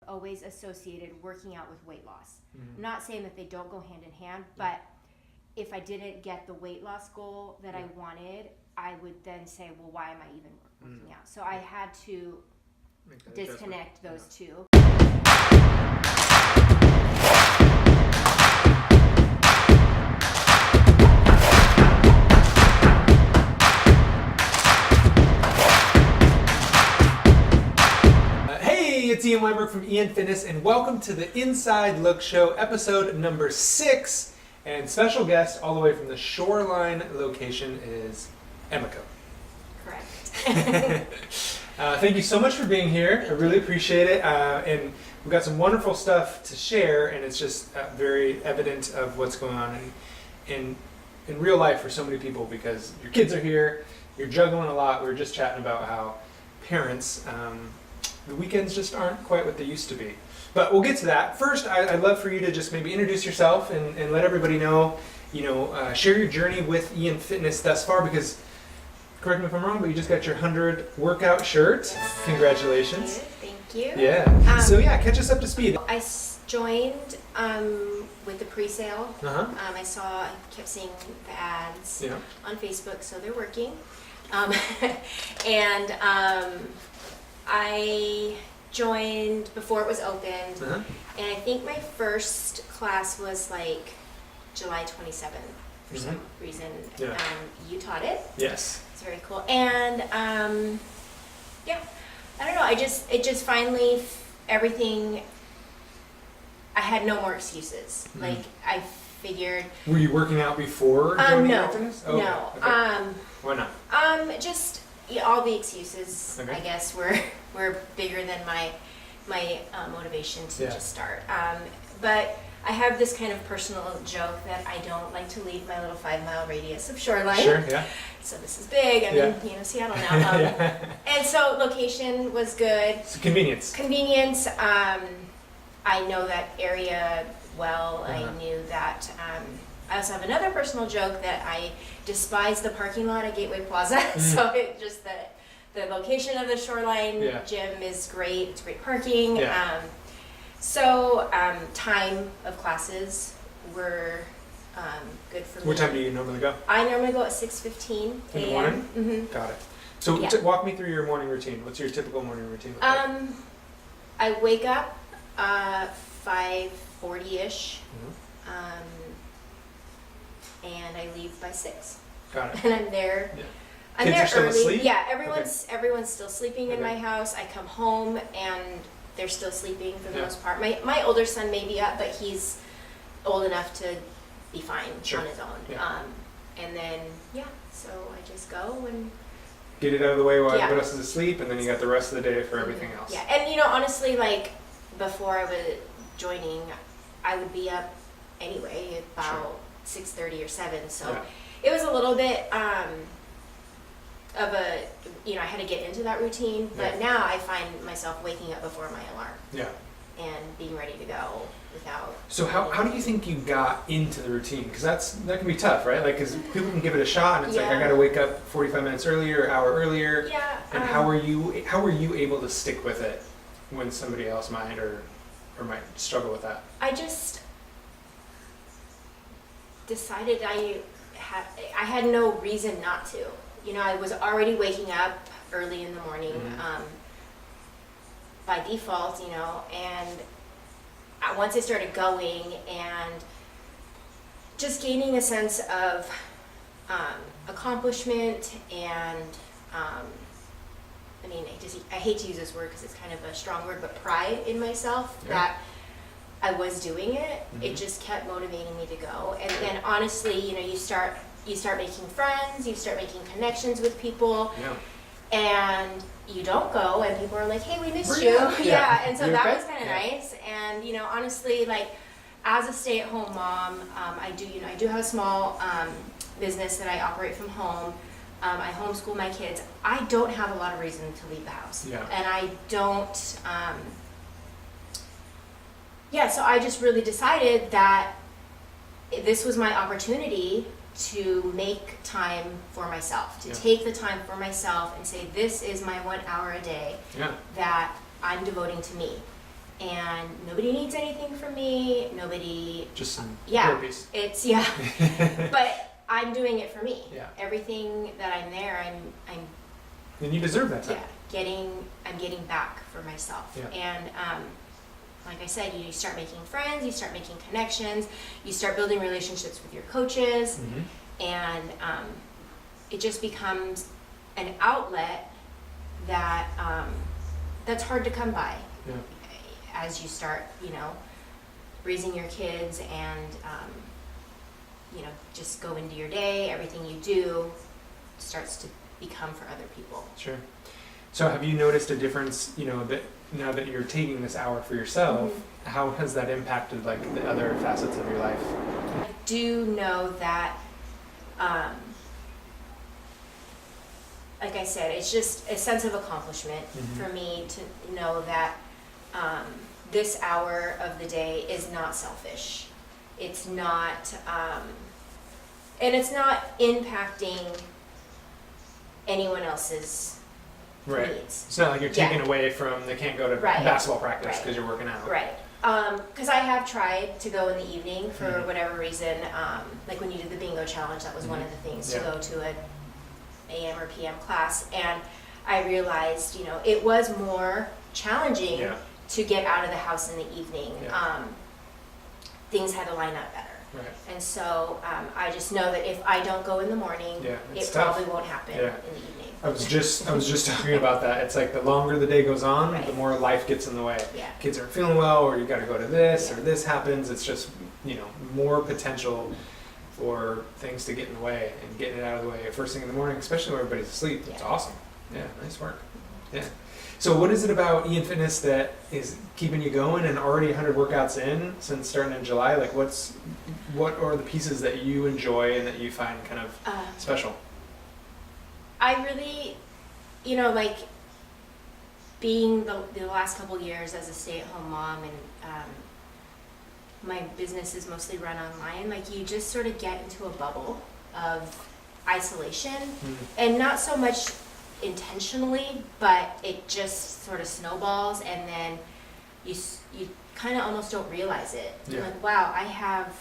always associated working out with weight loss. Mm-hmm. I'm not saying that they don't go hand in hand, but if I didn't get the weight loss goal that I wanted, I would then say, well, why am I even working out? So I had to disconnect those two. It's Ian Weinberg from IanFitness, and welcome to the Inside Look Show, episode number 6. And special guest all the way from the Shoreline location is Emiko. Correct. Thank you so much for being here. I really appreciate it. And we've got some wonderful stuff to share, and it's just very evident of what's going on in real life for so many people, because your kids are here, you're juggling a lot. We were just chatting about how parents... the weekends just aren't quite what they used to be. But we'll get to that. First, I'd love for you to just maybe introduce yourself and let everybody know, share your journey with IanFitness thus far, because, correct me if I'm wrong, but you just got your 100 workout shirt. Yes. Congratulations. Thank you. Yeah. Catch us up to speed. I joined with the pre-sale. Uh-huh. I kept seeing the ads on Facebook, so they're working. I joined before it was opened, and I think my first class was like July 27th for some reason. Yeah. You taught it. Yes. It's very cool. And I don't know. It just finally everything. I had no more exceptions. Like I figured. Were you working out before joining no, IanFitness? Oh, no. Okay. Why not? Just. Yeah, all the excuses, I guess, were bigger than my motivation to just start. But I have this kind of personal joke that I don't like to leave my little 5-mile radius of Shoreline. Sure, yeah. So this is big. I'm in Seattle now. And so location was good. So convenience. Convenience. I know that area well. I knew that. I also have another personal joke that I despise the parking lot at Gateway Plaza. So it just the location of the Shoreline gym is great. It's great parking. Yeah. Time of classes were good for me. What time do you normally go? I normally go at 6:15 a.m. In the morning? Mm-hmm. Got it. So walk me through your morning routine. What's your typical morning routine? I wake up 5:40ish. And I leave by 6. Got it. And I'm there. Yeah. I'm Kids there are still early. asleep? Yeah, everyone's still sleeping in my house. I come home and they're still sleeping for the most part. My older son may be up, but he's old enough to be fine on his own. Yeah. And then so I just go and get it out of the way while everybody else is asleep, and then you got the rest of the day for everything else. Yeah, and honestly, like before I was joining, I would be up anyway about 6:30 or 7. So it was a little bit of a, I had to get into that routine, but now I find myself waking up before my alarm. Yeah. And being ready to go without. So how do you think you got into the routine? Because that can be tough, right? Like, because people can give it a shot, and it's like I got to wake up 45 minutes earlier, an hour earlier. Yeah. And how were you able to stick with it when somebody else might or might struggle with that? I just decided I had no reason not to. I was already waking up early in the morning by default, and once I started going and just gaining a sense of accomplishment and I hate to use this word because it's kind of a strong word, but pride in myself that I was doing it. It just kept motivating me to go. And then honestly, you start making friends, you start making connections with people, and you don't go, and people are like, "Hey, we missed you." And so that was kind of nice. And honestly, like as a stay-at-home mom, I do have a small business that I operate from home. I homeschool my kids. I don't have a lot of reason to leave the house, and I don't. So I just really decided that this was my opportunity to make time for myself, to take the time for myself and say, this is my 1 hour a day that I'm devoting to me. and nobody needs anything from me. Nobody. Just some Yeah. therapies. It's but I'm doing it for me. Yeah. Everything that I'm there, I'm. And you deserve that time. Yeah, I'm getting back for myself. Yeah. And like I said, you start making friends, you start making connections, you start building relationships with your coaches, and it just becomes an outlet that that's hard to come by. Yeah. As you start, raising your kids and just go into your day, everything you do starts to become for other people. Sure. So have you noticed a difference, that now that you're taking this hour for yourself, how has that impacted like the other facets of your life? I do know that, like I said, it's just a sense of accomplishment for me to know that this hour of the day is not selfish. It's not, and it's not impacting anyone else's Right. needs. It's not like you're taking away from, they can't go to basketball practice because you're working out. Right. Because I have tried to go in the evening for whatever reason. Like when you did the bingo challenge, that was one of the things to go to an AM or PM class. And I realized, it was more challenging to get out of the house in the evening. Things had to line up better. Right. And so I just know that if I don't go in the morning, it probably won't happen in the evening. I was just talking about that. It's like the longer the day goes on, the more life gets in the way. Yeah. Kids aren't feeling well, or you got to go to this, or this happens. It's just, more potential for things to get in the way, and getting it out of the way first thing in the morning, especially when everybody's asleep. It's awesome. Yeah, nice work. Yeah. So what is it about IanFitness that is keeping you going and already 100 workouts in since starting in July? Like what are the pieces that you enjoy and that you find kind of special? I really, like being the last couple years as a stay-at-home mom, and my business is mostly run online, like you just sort of get into a bubble of isolation, and not so much intentionally, but it just sort of snowballs, and then you kind of almost don't realize it. You're like, wow, I have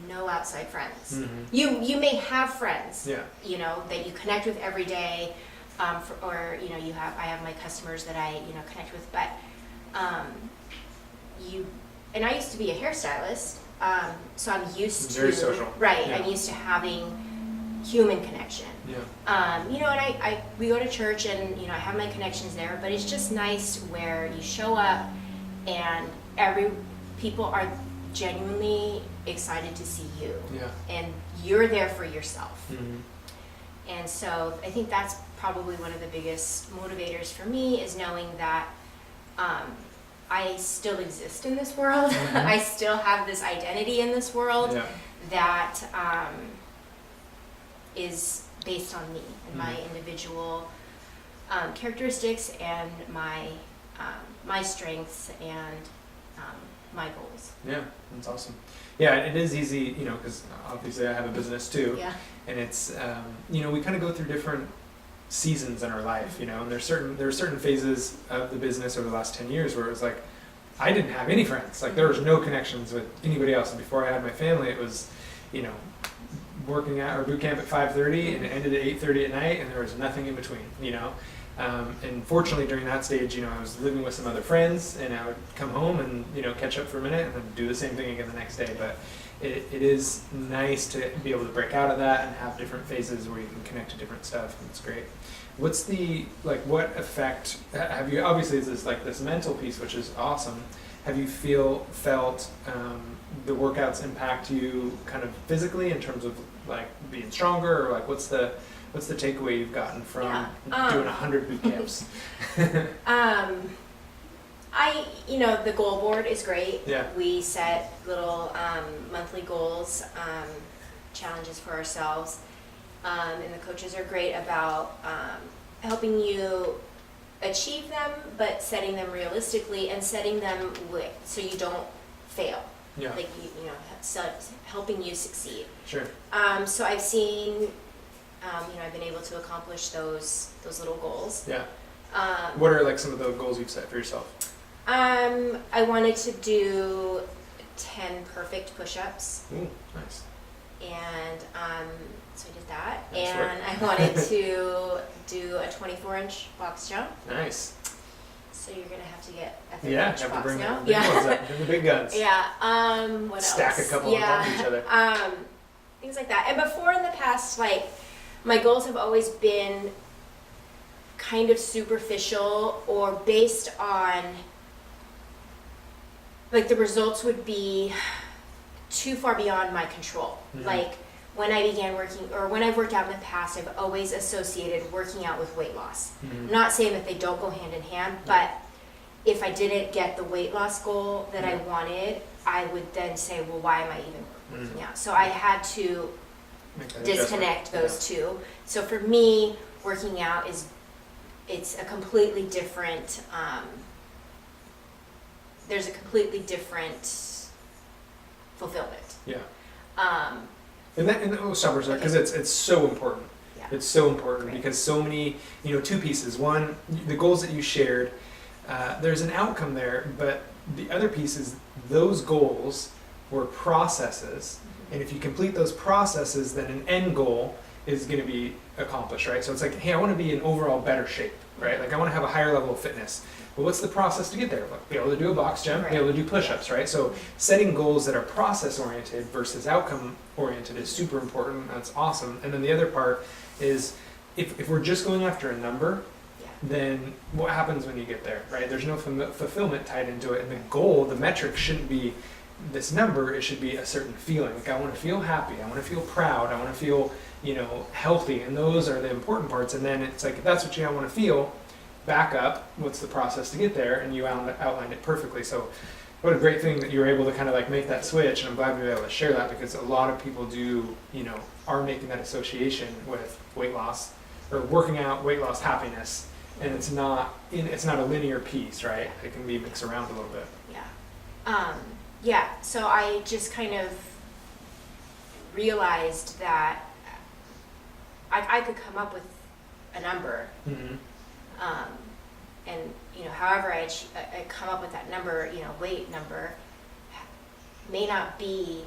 no outside friends. You may have friends, that you connect with every day, I have my customers that I connect with, but and I used to be a hairstylist, so I'm used to very social. Right, Yeah. I'm used to having human connection. Yeah. And we go to church, and I have my connections there, but it's just nice where you show up and people are genuinely excited to see you, and you're there for yourself. And so I think that's probably one of the biggest motivators for me, is knowing that I still exist in this world. I still have this identity in this world that is based on me and my individual characteristics and my strengths and my goals. Yeah, that's awesome. Yeah, it is easy, because obviously I have a business too. Yeah. And it's, we kind of go through different seasons in our life, and there are certain phases of the business over the last 10 years where it was like, I didn't have any friends. Like there was no connections with anybody else. And before I had my family, it was, working at our boot camp at 5:30 and it ended at 8:30 at night, and there was nothing in between, And fortunately during that stage, I was living with some other friends, and I would come home and, catch up for a minute and then do the same thing again the next day. But it is nice to be able to break out of that and have different phases where you can connect to different stuff. And it's great. What's what effect have you, obviously it's this mental piece, which is awesome. Have you felt the workouts impact you kind of physically in terms of like being stronger, or like what's the takeaway you've gotten from doing 100 boot camps? The goal board is great. Yeah. We set little monthly goals, challenges for ourselves, and the coaches are great about helping you achieve them, but setting them realistically and setting them so you don't fail. Yeah. Like helping you succeed. Sure. So I've seen, I've been able to accomplish those little goals. Yeah. What are like some of the goals you've set for yourself? I wanted to do 10 perfect push-ups, Ooh, nice. and so I did that. Nice and work. I wanted to do a 24-inch box jump. Nice. So you're gonna have to get a Yeah, 30-inch have to box bring now. the big ones up, bring the big guns. Yeah. What Stack else? a couple on top of each other. Things like that. And before in the past, like, my goals have always been kind of superficial or based on, like, the results would be too far beyond my control. Mhm. Like, when I began working, or when I've worked out in the past, I've always associated working out with weight loss. Mhm. I'm not saying that they don't go hand in hand, but if I didn't get the weight loss goal that I wanted, I would then say, well, why am I even working out? So I had to Make that disconnect adjustment. those two. So for me, working out it's a completely different, there's a completely different fulfillment. Yeah. Um, Summers because it's so important. yeah. It's so important Right. because so many, two pieces. One, the goals that you shared, there's an outcome there, but the other piece is those goals were processes, and if you complete those processes, then an end goal is going to be accomplished, right? So it's like, hey, I want to be in overall better shape, right? Like I want to have a higher level of fitness. Well, what's the process to get there? Like, be able to do a box jump, be able to do push-ups, right? So setting goals that are process-oriented versus outcome-oriented is super important. That's awesome. And then the other part is if we're just going after a number, Yeah. then what happens when you get there, right? There's no fulfillment tied into it. And the goal, the metric shouldn't be this number. It should be a certain feeling. Like I want to feel happy. I want to feel proud. I want to feel, healthy. And those are the important parts. And then it's like, if that's what you want to feel, back up, what's the process to get there? And you outlined it perfectly. So what a great thing that you were able to kind of like make that switch. And I'm glad we were able to share that because a lot of people do, are making that association with weight loss or working out, weight loss, happiness. And it's not a linear piece, right? It can be mixed around a little bit. Yeah. So I just kind of realized that I could come up with a number, Mm-hmm. and however I come up with that number, weight number, may not be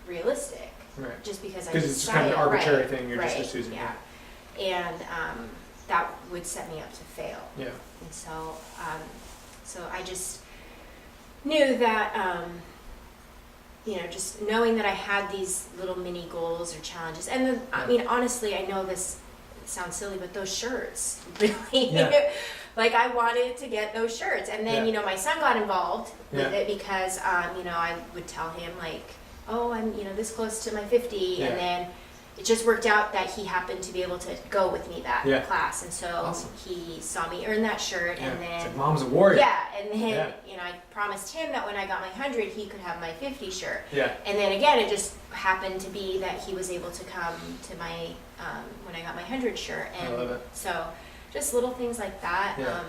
realistic. Right. Just because I Because it's just kind of an arbitrary thing. You're just choosing. Yeah. And that would set me up to fail. Yeah. And so, so I just knew that, just knowing that I had these little mini goals or challenges. And then, I mean, honestly, I know this sounds silly, but those shirts, really, Yeah. like I wanted to get those shirts. And then, Yeah. my son got involved with Yeah. it because, I would tell him like, oh, I'm, this close to my 50. Yeah. And then it just worked out that he happened to be able to go with me that Yeah. class. And so Awesome. he saw me earn that shirt. Yeah. And It's then, like mom's a warrior. yeah. And then, Yeah. I promised him that when I got my 100, he could have my 50 shirt. Yeah. And then again, it just happened to be that he was able to come to my, when I got my 100 shirt. And I love it. so just little things like that. Yeah.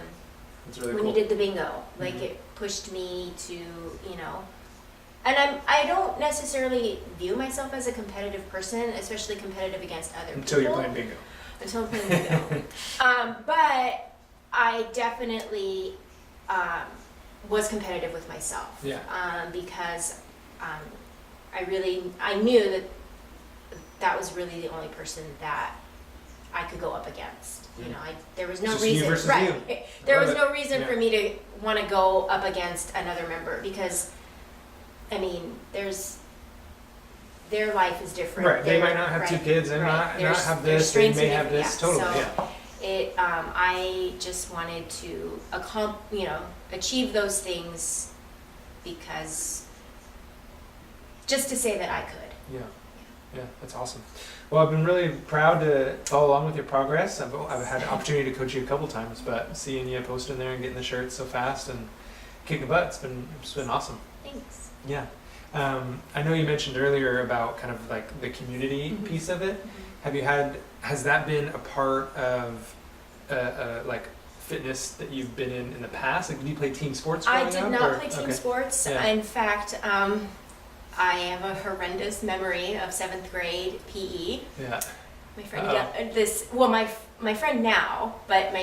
It's really When cool. you did the bingo, like Mhm. it pushed me to, and I don't necessarily view myself as a competitive person, especially competitive against other Until people. you're playing bingo. Until I'm playing bingo. But I definitely was competitive with myself. Yeah. Because I knew that was really the only person that I could go up against. There was no It's just you reason, versus right? you. There Love was it. no reason Yeah. for me to want to go up against another member because, their life is different. Right. They might not have two kids and not have Their this. They strengths may are have this. different, Totally. yeah. Yeah. So I just wanted to achieve those things because just to say that I could. Yeah. Yeah. That's awesome. Well, I've been really proud to follow along with your progress. I've had the opportunity to coach you a couple times, but seeing you posting there and getting the shirts so fast and kicking butt, it's been awesome. Thanks. Yeah. I know you mentioned earlier about kind of like the community Mhm. piece of it. Has that been a part of like fitness that you've been in the past? Like, did you play team sports growing I did up, not or- play team okay. sports. Yeah. In fact, I have a horrendous memory of 7th grade PE. Yeah. My friend, Uh-oh. my friend now, but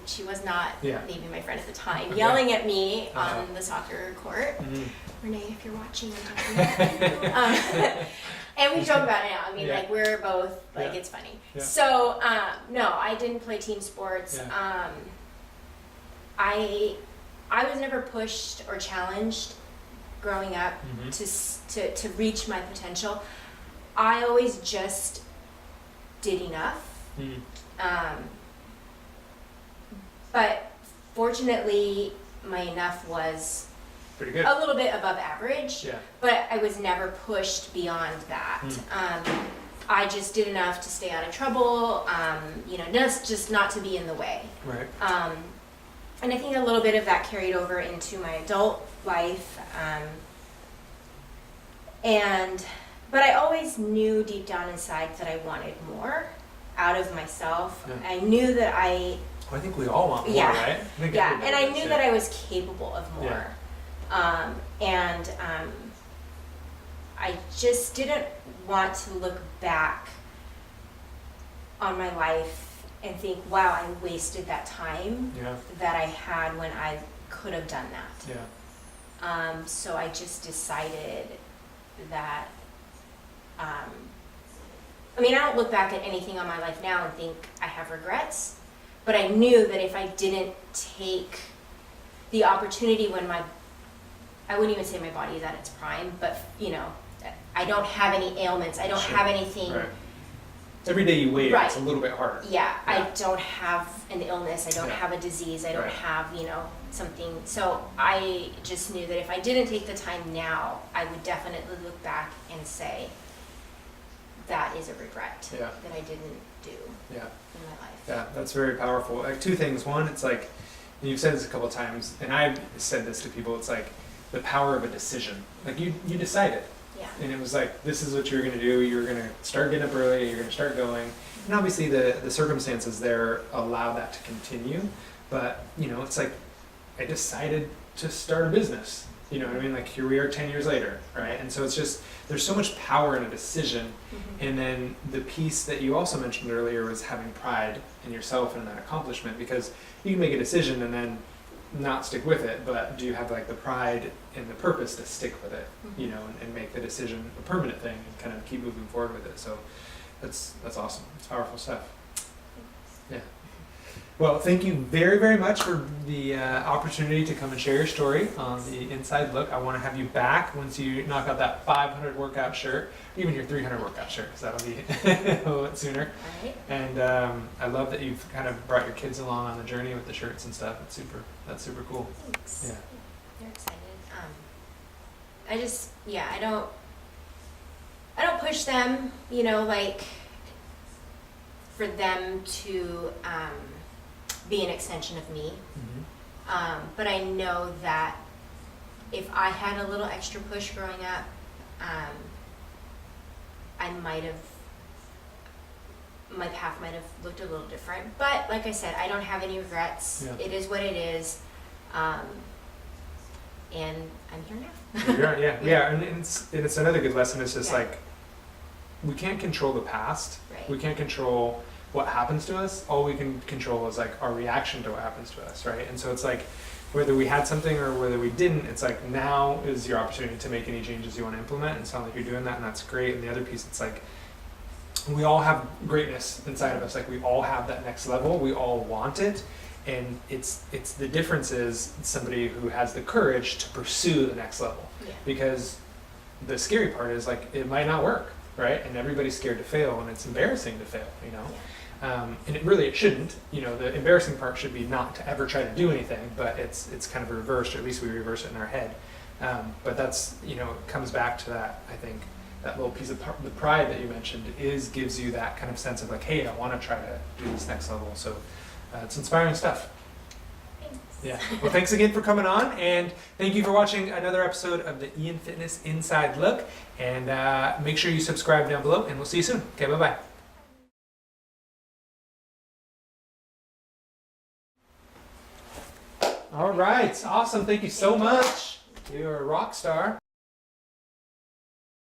she was not maybe my friend at the time, yelling at me on the soccer court. Mm. Renee, if you're watching, I'm talking about you. And we joke about it now. I mean, like, we're both, like, it's funny. Yeah. So, no, I didn't play team sports. Yeah. I was never pushed or challenged growing up to reach my potential. I always just did enough. But fortunately, my enough was Pretty good. a little bit above average, Yeah. but I was never pushed beyond that. I just did enough to stay out of trouble, just not to be in the way. Right. And I think a little bit of that carried over into my adult life. But I always knew deep down inside that I wanted more out of myself. Yeah. I knew that I think we all want more, right? and I knew that I was capable of more. I just didn't want to look back on my life and think, wow, I wasted that time that I had when I could have done that. Yeah. So I just decided that, I don't look back at anything on my life now and think I have regrets, but I knew that if I didn't take the opportunity when I wouldn't even say my body is at its prime, but I don't have any ailments, I don't have anything. Right. Every day you wait, it's a little bit harder. Yeah, I don't have an illness, I don't have a disease, I don't have, something. So I just knew that if I didn't take the time now, I would definitely look back and say, that is a regret that I didn't do in my life. Yeah, that's very powerful. Like, two things. One, it's like, you've said this a couple of times, and I've said this to people, it's like the power of a decision. Like, you decided. Yeah. And it was like, this is what you're going to do. You're going to start getting up early. You're going to start going. And obviously the circumstances there allow that to continue. But, it's like, I decided to start a business. You know what I mean? Like, here we are 10 years later, right? And so it's just, there's so much power in a decision. And then the piece that you also mentioned earlier was having pride in yourself and in that accomplishment, because you can make a decision and then not stick with it, but do you have like the pride and the purpose to stick with it, and make the decision a permanent thing and kind of keep moving forward with it. So that's awesome. It's powerful stuff. Yeah. Well, thank you very, very much for the opportunity to come and share your story on the Inside Look. I want to have you back once you knock out that 500 workout shirt, even your 300 workout shirt, because that'll be a little bit sooner. All right. And I love that you've kind of brought your kids along on the journey with the shirts and stuff. That's super cool. Thanks. Yeah. They're excited. I don't push them, like for them to be an extension of me. But I know that if I had a little extra push growing up, my path might have looked a little different. But like I said, I don't have any regrets. Yeah. It is what it is. And I'm here now. And it's another good lesson. It's just like, we can't control the past. Right. We can't control what happens to us. All we can control is like our reaction to what happens to us, right? And so it's like, whether we had something or whether we didn't, it's like, now is your opportunity to make any changes you want to implement. And it sounds like you're doing that, and that's great. And the other piece, it's like, we all have greatness inside of us. Like, we all have that next level. We all want it. And it's the difference is somebody who has the courage to pursue the next level. Yeah. Because the scary part is like, it might not work, right? And everybody's scared to fail, and it's embarrassing to fail, and it shouldn't. The embarrassing part should be not to ever try to do anything, but it's kind of reversed, or at least we reverse it in our head. But that's, it comes back to that, I think, that little piece of the pride that you mentioned gives you that kind of sense of like, hey, I want to try to do this next level. So it's inspiring stuff. Thanks. Yeah. Well, thanks again for coming on, and thank you for watching another episode of the IanFitness Inside Look. And make sure you subscribe down below, and we'll see you soon. Okay, bye-bye. All right, awesome. Thank you so much. You're a rock star.